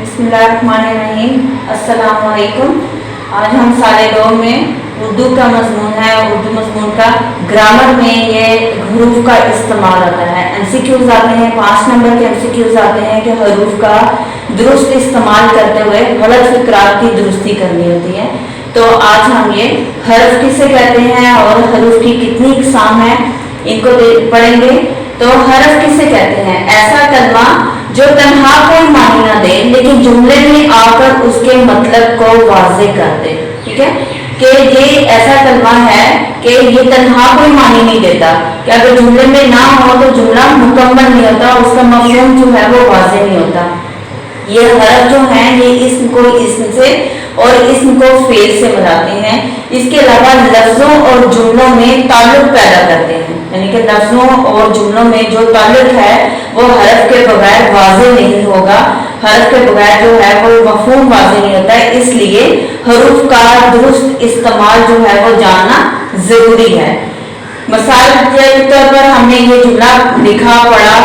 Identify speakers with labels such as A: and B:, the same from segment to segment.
A: बिस्मिल्लाहिर्रहमानिर्रहीम। अस्सलाम वालेकुम। आज हम साले दो में उर्दू का मजमून है। उर्दू मजमून का ग्रामर में ये हरूफ का इस्तेमाल आता है। एमसीक्यूज आते हैं, 5 नंबर के एमसीक्यूज आते हैं कि हरूफ का दुरुस्त इस्तेमाल करते हुए गलत फिक्रात की दुरुस्ती करनी होती है। तो आज हम ये हरफ किसे कहते हैं और हरूफ की कितनी इकसाम है इनको पढ़ेंगे। तो हरफ किसे कहते हैं? ऐसा कलमा जो तन्हा कोई मानी ना दे लेकिन जुमले में आकर उसके मतलब को वाज़ेह कर दे। ठीक है कि ये ऐसा कलमा है कि ये तन्हा कोई मानी नहीं देता कि अगर जुमले में ना हो तो जुमला मुकम्मल नहीं होता, उसका मफहूम जो है वो वाज़ेह नहीं होता। ये हरफ जो हैं ये इसम को इसम से और इसम को फेल से मिलाते हैं। इसके अलावा लफ्जों और जुमलों में ताल्लुक पैदा करते हैं, यानी कि लफ्जों और जुमलों में जो ताल्लुक है वो हरफ के बगैर वाज़ेह नहीं होगा। हरफ के बगैर जो है वो मफहूम वाज़ेह नहीं होता है। इसलिए हरूफ का दुरुस्त इस्तेमाल जो है वो जानना जरूरी है। मिसाल के तौर पर हमने ये जुमला लिखा, पढ़ा,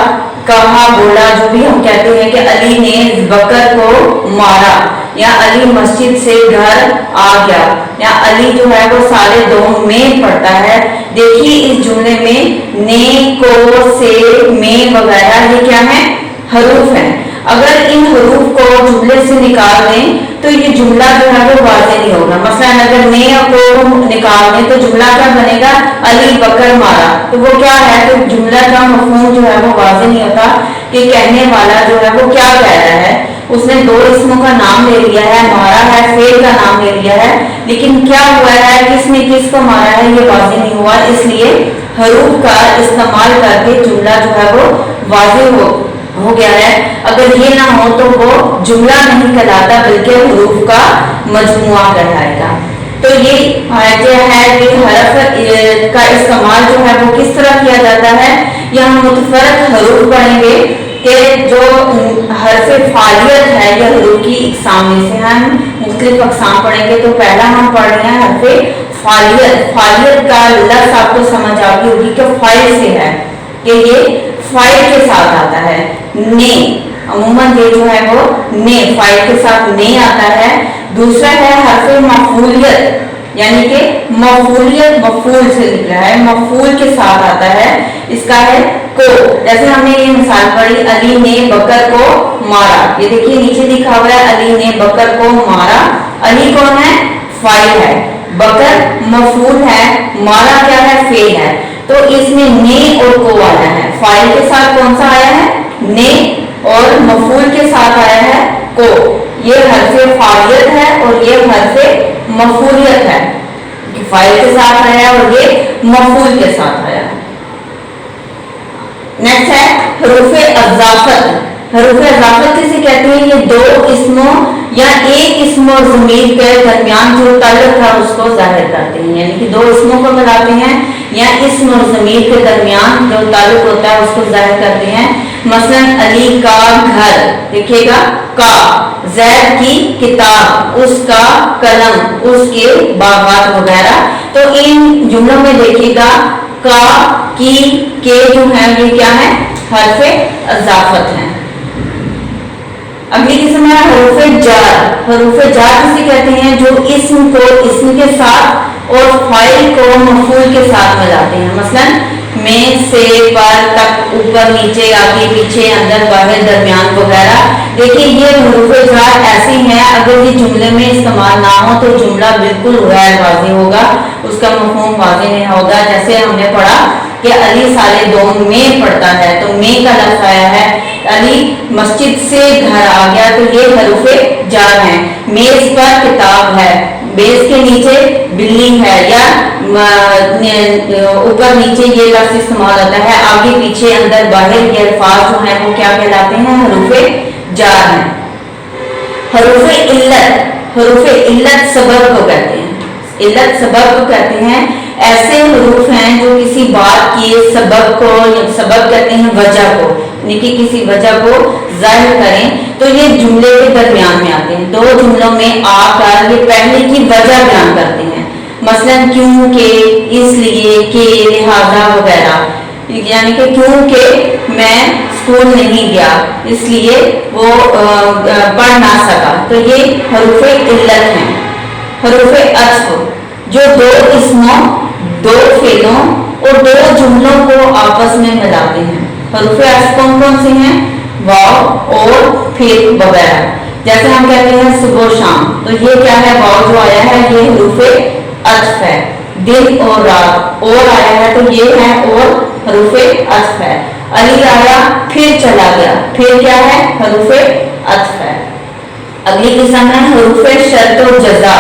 A: कहा, बोला, जो भी हम कहते हैं कि अली ने बकर को मारा या अली मस्जिद से घर आ गया या अली जो है वो साले दो में पढ़ता है। देखिए इस जुमले में ने, को, से, में वगैरह ये क्या है? हरूफ हैं। अगर इन हरूफ को जुमले से निकाल दें तो ये जुमला जो है वो वाज़ेह नहीं होगा। मसलन अगर ने को निकाल दें तो जुमला क्या बनेगा? अली बकर मारा। तो वो क्या है? तो जुमला का मफहूम जो है वो वाज़ेह नहीं होता कि कहने वाला जो है वो क्या कह रहा है। उसने दो इसमों का नाम ले लिया है, मारा है, फेल का नाम ले लिया है, लेकिन क्या हुआ है, किसने किसको मारा है ये वाज़ेह नहीं हुआ। इसलिए हरूफ का इस्तेमाल करके जुमला जो है वो वाज़ेह हो गया है। अगर ये ना हो तो वो जुमला नहीं कहलाता बल्कि हरूफ का मजमुआ कहलाएगा। तो ये है कि हरफ का इस्तेमाल जो है वो किस तरह किया जाता है। यहाँ मुतफरक हरूफ पढ़ेंगे कि जो हरफ फालियत है या हरूफ की इकसाम में से हम मुख्तलिफ अक़साम पढ़ेंगे। तो पहला हम पढ़ रहे हैं हरफ फालियत। फालियत का लफ्ज़ आपको समझ आ गई होगी कि फाइल से है कि ये फाइल के साथ आता है। ने अमूमन ये जो है वो ने फाइल के साथ ने आता है। दूसरा है हरफ मफूलियत, यानी कि मफूलियत मफूल से निकला है, मफूल के साथ आता है। इसका है को। जैसे हमने ये मिसाल पढ़ी, अली ने बकर को मारा। ये देखिए नीचे लिखा हुआ है अली ने बकर को मारा। अली कौन है? फाइल है, बकर मफूल है, मारा क्या है? फेल है। तो इसमें ने और को आया है। फाइल के साथ कौन सा आया है? ने, और मफूल के साथ आया है को। ये हरफ फालियत है और ये हरफ मफूलियत है। फाइल के साथ आया और ये मफूल के साथ आया। नेक्स्ट है हरूफ अज़ाफ़त। हरूफ अज़ाफ़त किसे कहते हैं? ये दो इसमों या एक इसम और ज़मीर के दरमियान जो ताल्लुक है उसको जाहिर करते हैं, यानी कि दो इसमों को मिलाते हैं या इसम और ज़मीर के दरमियान जो ताल्लुक होता है उसको जाहिर करते हैं। मसलन अली का घर, देखिएगा का, ज़ैद की किताब, उसका कलम, उसके बागात वगैरह। तो इन जुमलों में देखिएगा का, की, के जो है ये क्या है? हरफ अज़ाफ़त है। अगली किस्म है हरूफ जार। हरूफ जार किसे कहते हैं? जो इसम को इसम के साथ और फाइल को मफूल के साथ मिलाते हैं। मसलन में, से, पर, तक, ऊपर, नीचे, आगे, पीछे, अंदर, बाहर, दरमियान वगैरह। देखिए ये हरूफ जार ऐसी हैं अगर ये जुमले में इस्तेमाल ना हो तो जुमला बिल्कुल गैर वाज़ेह होगा, उसका मफहूम वाज़ेह नहीं होगा। जैसे हमने पढ़ा कि अली साले दो में पढ़ता है, तो में का लफ्ज़ आया है। अली मस्जिद से घर आ गया, तो ये हरूफ जार है। मेज पर किताब है, बेस के नीचे बिल्ली है, या ऊपर नीचे ये लफ्ज़ इस्तेमाल होता है। आगे पीछे अंदर बाहर के अल्फाज जो हैं वो क्या कहलाते हैं? हरूफ जार हैं। हरूफ इल्लत। हरूफ इल्लत सबब को कहते हैं। इल्लत सबब को कहते हैं। ऐसे हरूफ हैं जो किसी बात के सबब को, या सबब कहते हैं वजह को, यानी कि किसी वजह को जाहिर करें। तो ये जुमले के दरमियान में आते हैं। दो जुमलों में आकर ये पहले की वजह बयान करते हैं। मसलन क्यों के, इसलिए, के, लिहाजा वगैरह। यानी कि क्योंकि मैं स्कूल नहीं गया, इसलिए वो पढ़ ना सका। तो ये हरूफ इल्लत हैं। हरूफ अत्फ जो दो इस्मों, दो फेलों और दो जुमलों को आपस में मिलाते हैं। हरूफ अत्फ कौन कौन से हैं? वाव और फेल वगैरह। जैसे हम कहते हैं सुबह शाम, तो ये क्या है? वाव जो आया है ये हरूफ अत्फ है। दिन और रात और आया है तो ये है और हरूफ अत्फ है। अली आया फिर चला गया, फिर क्या है? हरूफ अत्फ है। अगली किस्म है हरूफ शर्त और जज़ा,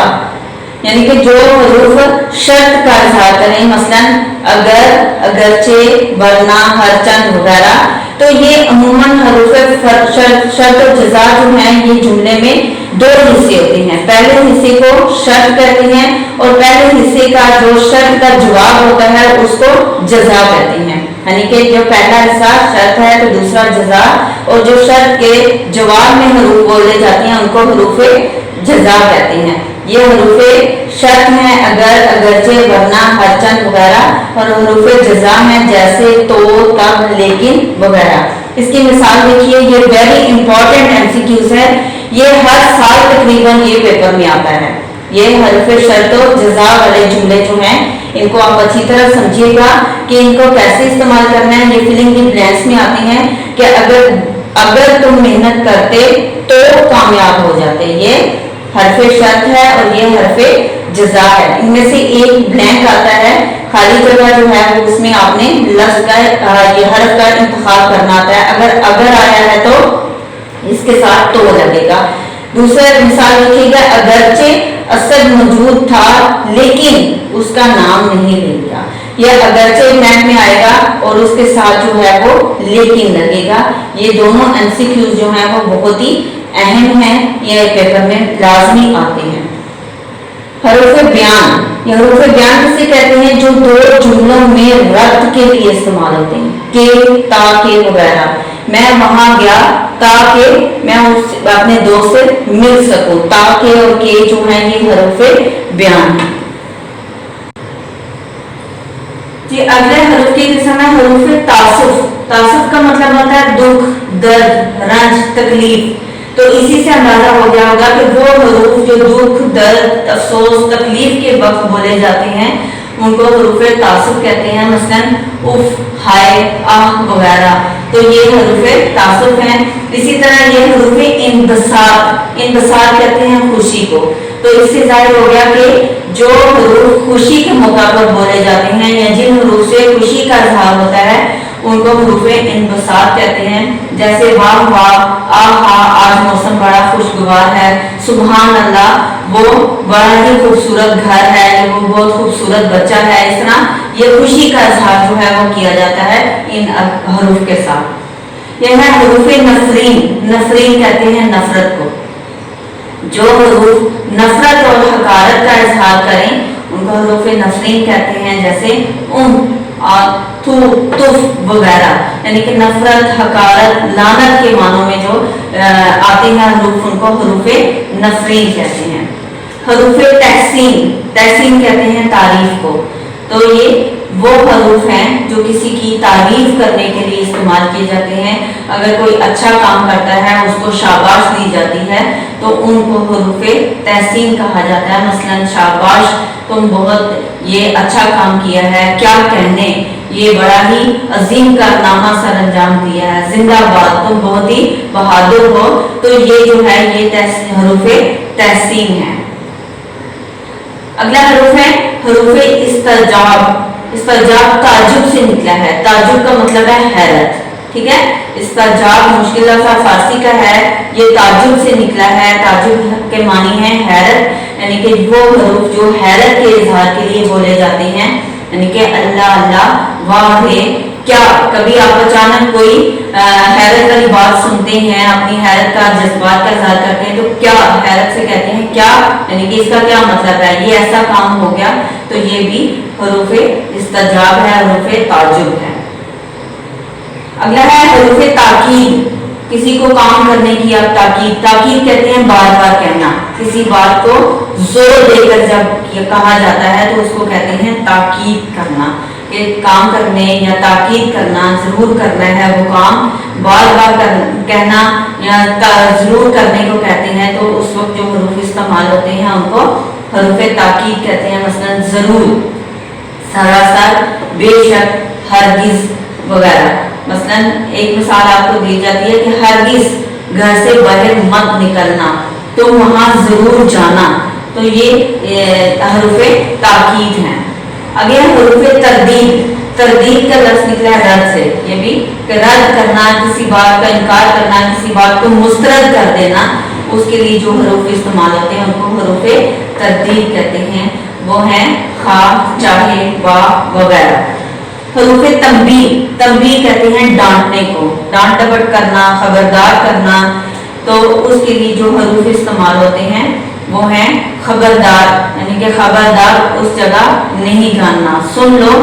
A: यानी कि जो हरूफ शर्त का इज़हार करें, मसलन अगर, अगरचे, वरना, हरचंद वगैरह। तो ये अमूमन हरूफ शर्त और जज़ा जो हैं ये जुमले में दो हिस्से होते हैं। पहले हिस्से को शर्त कहते हैं और पहले हिस्से का जो शर्त का जवाब होता है उसको जज़ा कहते हैं। यानी कि जो पहला हिस्सा शर्त है तो दूसरा जज़ा, और जो शर्त के जवाब में हरूफ बोले जाते हैं उनको हरूफ जज़ा कहते हैं। ये हरूफ शर्त हैं अगर, अगरचे, वरना, हरचंद वगैरह, और हरूफ जज़ा हैं जैसे तो, तब, लेकिन वगैरह। इसकी मिसाल देखिए, ये वेरी इंपॉर्टेंट एमसीक्यूज है, ये हर साल तकरीबन ये पेपर में आता है। ये हरूफ शर्त और जज़ा वाले जुमले जो हैं इनको आप अच्छी तरह समझिएगा कि इनको कैसे इस्तेमाल करना है। ये फिलिंग इन ब्लैंक्स में आती हैं कि अगर तुम मेहनत करते तो कामयाब हो जाते। ये हरफ शर्त है और ये हरफ जज़ा है। इनमें से एक ब्लैंक आता है, खाली जगह जो है वो उसमें आपने लफ्ज़ का ये हर्फ का इंतखाब करना आता है। अगर आया है तो इसके साथ तो लगेगा। दूसरा मिसाल लिखिएगा, अगरचे असद मौजूद था लेकिन उसका नाम नहीं ले लिया। यह अगरचे ब्लैंक में आएगा और उसके साथ जो है वो लेकिन लगेगा। ये दोनों एमसीक्यूज जो हैं वो बहुत ही अहम हैं, ये पेपर में लाजमी आते हैं। हरूफ बयान, ये हरूफ बयान किसे कहते हैं? जो दो जुमलों में रब्त के लिए इस्तेमाल होते हैं, के, ता, के वगैरह। मैं वहां गया ताकि मैं अपने दोस्त से मिल सकूं। ताकि और के जो है ये हरूफ बयान। जी अगले हरूफ की किस्म है हरूफ तासुफ। तासुफ का मतलब होता है दुख, दर्द, रंज, तकलीफ। तो इसी से अंदाजा हो गया होगा कि वो हरूफ जो दुख, दर्द, अफसोस, तकलीफ के वक्त बोले जाते हैं उनको हरूफ तासुफ कहते हैं। मसलन उफ, हाय, आह वगैरह। तो ये हरूफ तासुफ हैं। इसी तरह ये हरूफ इंबसार, इंबसार कहते हैं खुशी को। तो इससे जाहिर हो गया कि जो हरूफ खुशी के मौका पर बोले जाते हैं या जिन हरूफ से खुशी का इज़हार होता है उनको हरूफ इंबसार कहते हैं। जैसे वाह वाह, आहा, आज मौसम बड़ा खुशगवार है, सुभान अल्लाह, वो बड़ा ही खूबसूरत घर है, वो बहुत खूबसूरत बच्चा है। इस तरह ये खुशी का इज़हार जो है वो किया जाता है इन हरूफ के साथ। यह है हरूफ नफरीन। नफरीन कहते हैं नफरत को। जो हरूफ नफरत और हकारत का इज़हार करें उनको हरूफ नफरीन कहते हैं। जैसे थू, तुफ वगैरह, यानी कि नफरत, हकारत, लानत के मानों में जो आते हैं हरूफ उनको हरूफ नफरीन कहते हैं। हरूफ तहसीन, तहसीन कहते हैं तारीफ को। तो ये वो हरूफ हैं जो किसी की तारीफ करने के लिए इस्तेमाल किए जाते हैं। अगर कोई अच्छा काम करता है उसको शाबाश दी जाती है तो उनको हरूफ तहसीन कहा जाता है। मसलन शाबाश, तुम बहुत ये अच्छा काम किया है, क्या कहने, ये बड़ा ही अजीम कारनामा सर अंजाम दिया है, जिंदाबाद, तुम बहुत ही बहादुर हो। तो ये जो है ये हरूफ तहसीन है। अगला हरूफ है हरूफ इस्तजाब। इस्तजाब ताजुब से निकला है। ताजुब का मतलब है हैरत, ठीक है। इस्तजाब मुश्किल सा फारसी का है, ये ताजुब से निकला है। ताजुब के मानी है हैरत, यानी कि वो हरूफ जो हैरत के इजहार के लिए बोले जाते हैं। यानी कि अल्लाह अल्लाह, वाह रे, क्या। कभी आप अचानक कोई हैरत वाली बात सुनते हैं, अपनी हैरत का जज्बात का इजहार करते हैं तो क्या, हैरत से कहते हैं क्या, यानी कि इसका क्या मतलब है, ये ऐसा काम हो गया। तो ये भी हरूफ इस्तजाब है, हरूफ ताजुब है। अगला है हरूफ ताकीद। किसी को काम करने की आप ताकीद, ताकीद कहते हैं बार बार कहना। किसी बात को जोर देकर जब कहा जाता है तो उसको कहते हैं ताकीद करना। کہ کام کرنے یا تاکید کرنا، ضرور کرنا ہے وہ کام، بار بار کہنا یا ضرور کرنے کو کہتے ہیں، تو اس وقت جو حروف استعمال ہوتے ہیں ان کو حروف تاکید کہتے ہیں. مثلا ضرور، سراسر، بے شک، ہرگز وغیرہ. مثلا ایک مثال آپ کو دی جاتی ہے کہ ہرگز گھر سے باہر مت نکلنا، تو وہاں ضرور جانا، تو یہ حروف تاکید ہیں. اگے حروف تردید. تردید کا لفظ نکلا ہے رد سے، یہ بھی رد کرنا، کسی بات کا انکار کرنا، کسی بات کو مسترد کر دینا، اس کے لیے جو حروف استعمال ہوتے ہیں ان کو حروف تردید کہتے ہیں. وہ ہیں خواہ، چاہے، واہ وغیرہ. حروف تنبیہ. تنبیہ کہتے ہیں ڈانٹنے کو، ڈانٹ ڈپٹ کرنا، خبردار کرنا. تو اس کے لیے جو حروف استعمال ہوتے ہیں وہ ہیں خبردار، یعنی کہ خبردار اس جگہ نہیں جاننا. سن لو،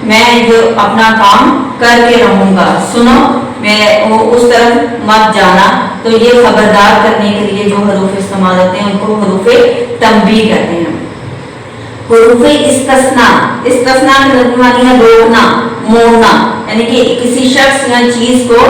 A: میں جو اپنا کام کر کے رہوں گا، سنو، میں اس طرف مت جانا. تو یہ خبردار کرنے کے لیے جو حروف استعمال ہوتے ہیں ان کو حروف تنبیہ کہتے ہیں. حروف استثناء. استثناء کا معنی ہے روکنا، موڑنا، یعنی کہ کسی شخص یا چیز کو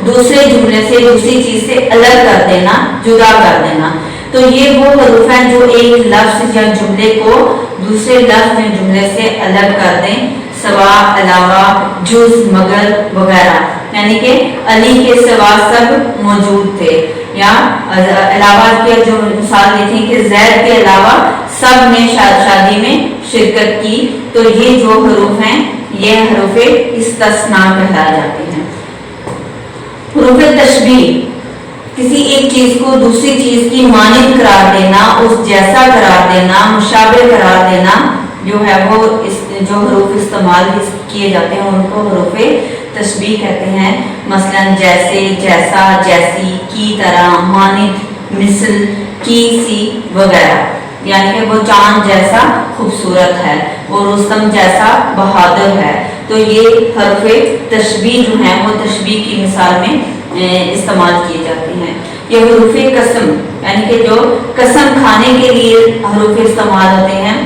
A: دوسرے جملے سے، دوسری چیز سے الگ کر دینا، جدا کر دینا. تو یہ وہ حروف ہیں جو ایک لفظ یا جملے کو دوسرے لفظ یا جملے سے الگ کر دیں. سوا، علاوہ، جز، مگر وغیرہ. یعنی کہ علی کے سوا سب موجود تھے، یا علاوہ کی جو مثال دیکھیں کہ زید کے علاوہ سب نے شادی میں شرکت کی. تو یہ جو حروف ہیں یہ حروف استثناء کہلائے جاتے ہیں. حروف تشبیہ. کسی ایک چیز کو دوسری چیز کی مانند قرار دینا، اس جیسا قرار دینا، مشابہ قرار دینا، جو ہے وہ جو حروف استعمال کیے جاتے ہیں ان کو حروف تشبیہ کہتے ہیں. مثلا جیسے، جیسا، جیسی، کی طرح، مانند، مثل، کی سی وغیرہ. یعنی کہ وہ چاند جیسا خوبصورت ہے، وہ رستم جیسا بہادر ہے. تو یہ حروف تشبیہ جو ہیں وہ تشبیہ کی مثال میں استعمال کیے جاتے ہیں. یہ حروف قسم، یعنی کہ جو قسم کھانے کے لیے حروف استعمال ہوتے ہیں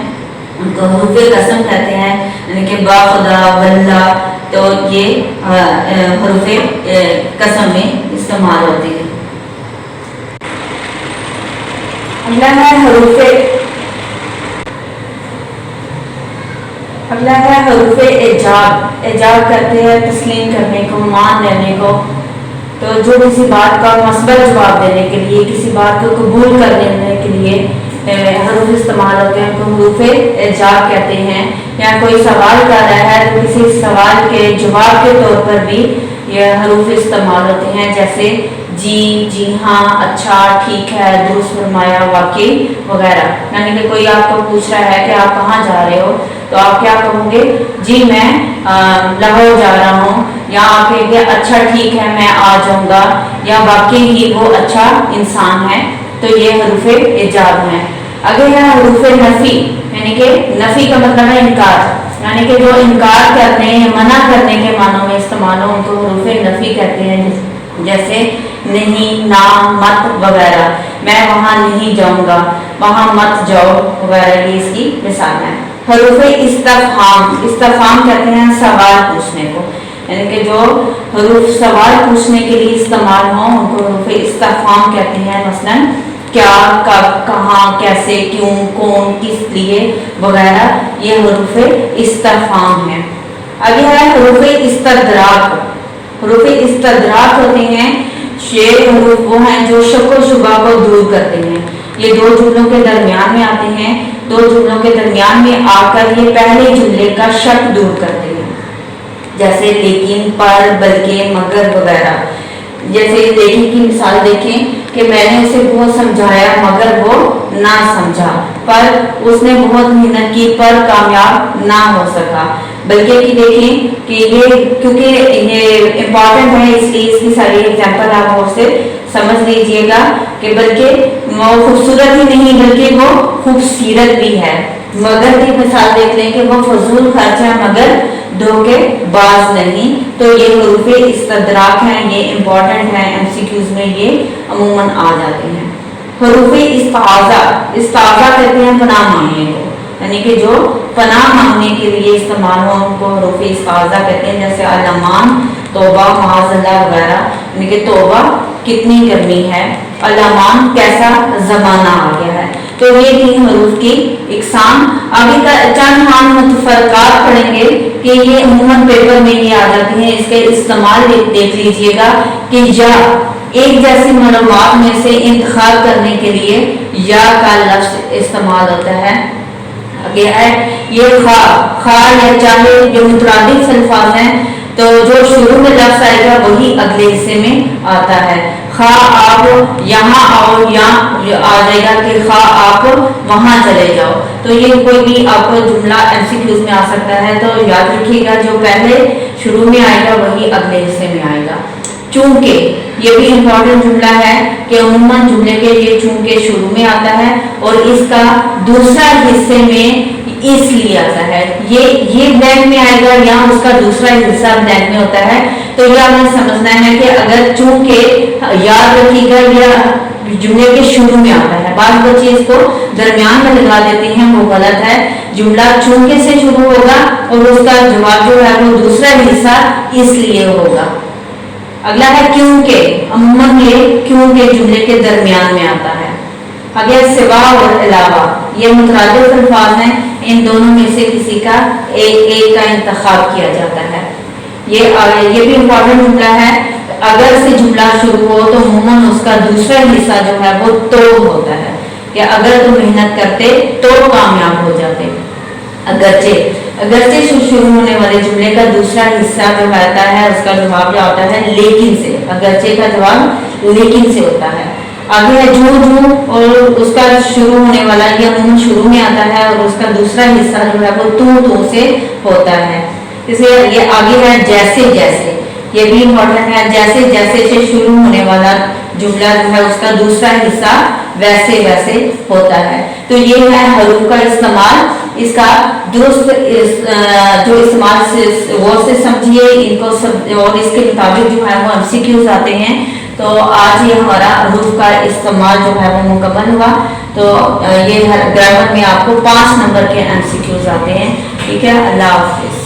A: ان کو حروف قسم کہتے ہیں، یعنی کہ با خدا، واللہ. تو یہ حروف قسم میں استعمال ہوتے ہیں. اگلا ہے حروف اعجاب. اعجاب کرتے ہیں تسلیم کرنے کو، مان لینے کو. تو جو کسی بات کا مثبت جواب دینے کے لیے، کسی بات کو قبول کر لینے کے لیے حروف استعمال ہوتے ہیں تو حروف اعجاب کہتے ہیں. یا کوئی سوال کر رہا ہے تو کسی سوال کے جواب کے طور پر بھی یہ حروف استعمال ہوتے ہیں، جیسے جی، جی ہاں، اچھا، ٹھیک ہے، درست فرمایا، واقعی وغیرہ. یعنی کہ کوئی آپ کو پوچھ رہا ہے کہ آپ کہاں جا رہے ہو، تو آپ کیا کہوں گے؟ جی میں لاہور جا رہا ہوں. یا آپ کہیں گے اچھا ٹھیک ہے میں آ جاؤں گا، یا واقعی ہی وہ اچھا انسان ہے. تو یہ حروف اعجاب ہیں. اگر ہے حروف نفی، یعنی کہ نفی کا مطلب ہے انکار، یعنی کہ جو انکار کرنے یا منع کرنے کے معنوں میں استعمال ہو ان کو حروف نفی کہتے ہیں. جیسے نہیں، نہ، مت وغیرہ. میں وہاں نہیں جاؤں گا، وہاں مت جاؤ وغیرہ. یہ اس کی مثال ہے. حروف استفہام. استفہام کہتے ہیں سوال پوچھنے کو، یعنی کہ جو حروف سوال پوچھنے کے لیے استعمال ہوں ان کو حروف استفہام کہتے ہیں. مثلا کیا، کب، کہاں، کیسے، کیوں، کون، کس لیے وغیرہ. یہ حروف استفہام ہیں. آگے ہے حروف استدراک. حروف استدراک ہوتے ہیں یہ حروف وہ ہیں جو شک و شبہ کو دور کرتے ہیں. یہ دو جملوں کے درمیان میں آتے ہیں، دو جملوں کے درمیان میں آ کر یہ پہلے جملے کا شک دور کرتے ہیں. جیسے لیکن، پر، بلکہ، مگر وغیرہ. جیسے لیکن کی مثال دیکھیں کہ میں نے اسے بہت سمجھایا مگر وہ نہ سمجھا. پر اس نے بہت محنت کی پر کامیاب نہ ہو سکا. بلکہ کی دیکھیں کہ یہ کیونکہ یہ امپورٹنٹ ہے اس لیے اس کی ساری ایگزامپل آپ اور سے سمجھ لیجئے گا کہ بلکہ وہ خوبصورت ہی نہیں بلکہ وہ خوبصیرت بھی ہے. مگر کی مثال دیکھ لیں کہ وہ فضول خرچ ہے مگر دھوکے باز نہیں. تو یہ حروف استدراک ہیں، یہ امپورٹنٹ ہیں، ایم سی کیوز میں یہ عموماً آ جاتے ہیں. حروف استعاذہ. استعاذہ کہتے ہیں پناہ مانگنے کو. यानी कि जो पनाह मांगने के लिए इस्तेमाल हो उनको हरूफ इस्ताज़ा कहते हैं, जैसे अल-अमान, तौबा, माज़अल्लाह वगैरह। यानी कि तौबा कितनी गर्मी है, अल-अमान कैसा ज़माना आ गया है। तो ये 3 हरूफ की इकसाम। आगे का चंद हम मुतफरकात पढ़ेंगे कि ये अमूमन पेपर में ये आ जाती हैं, इसके इस्तेमाल देख लीजिएगा कि या एक जैसी मालूमात में से इंतखाब करने के लिए या का लफ्ज़ इस्तेमाल होता है। आगे है ये खा या चाहे जो मुतरादिफ अल्फाज हैं, तो जो शुरू में लफ्ज़ आएगा वही अगले हिस्से में आता है। खा आप यहाँ आओ, यहाँ आ जाएगा कि खा आप वहाँ चले जाओ। तो ये कोई भी आपको जुमला एमसीक्यूज में आ सकता है, तो याद रखिएगा जो पहले शुरू में आएगा वही अगले हिस्से में आएगा। चूंकि ये भी इम्पोर्टेंट जुमला है कि अमूमन जुमले के ये चूंकि शुरू में आता है और इसका दूसरा हिस्से में इसलिए आता है। ये ब्लैंक में आएगा या उसका दूसरा हिस्सा ब्लैंक में होता है। तो यह हमें समझना है कि अगर चूंकि याद रखिएगा या जुमले के शुरू में आता है, बाद बच्चे इसको दरमियान में लगा देते हैं, वो गलत है। जुमला चूंकि से शुरू होगा और उसका जवाब जो है वो दूसरा हिस्सा इसलिए होगा। अगला है क्योंकि, अमूमन ये क्योंकि जुमले के दरमियान में आता है। अगला सिवा और अलावा, ये मुतरादिफ अल्फाज हैं, इन दोनों में से किसी का एक का इंतखाब किया जाता है। ये भी इम्पोर्टेंट जुमला है। अगर से जुमला शुरू हो तो अमूमन उसका दूसरा हिस्सा जो है वो तो होता है कि अगर तुम मेहनत करते तो कामयाब हो जाते। अगरचे से शुरू होने वाले जुमले का दूसरा हिस्सा जो आता है उसका जवाब क्या होता है, लेकिन से। अगरचे का जवाब लेकिन से होता है। आगे है जो और उसका शुरू होने वाला ये अमूमन शुरू में आता है और उसका दूसरा हिस्सा जो है वो तू से होता है। इसे ये आगे है जैसे, ये भी इम्पोर्टेंट है। जैसे से शुरू होने वाला जुमला जो है उसका दूसरा हिस्सा वैसे होता है। तो ये है हरूफ का इस्तेमाल। इसका दुरुस्त जो इस्तेमाल से वो से समझिए इनको और इसके मुताबिक जो है वो एमसीक्यूज आते हैं। तो आज ये हमारा हरूफ का इस्तेमाल जो है वो मुकम्मल हुआ। तो ये ग्रामर में आपको 5 नंबर के एमसीक्यूज आते हैं। ठीक है, अल्लाह हाफिज़।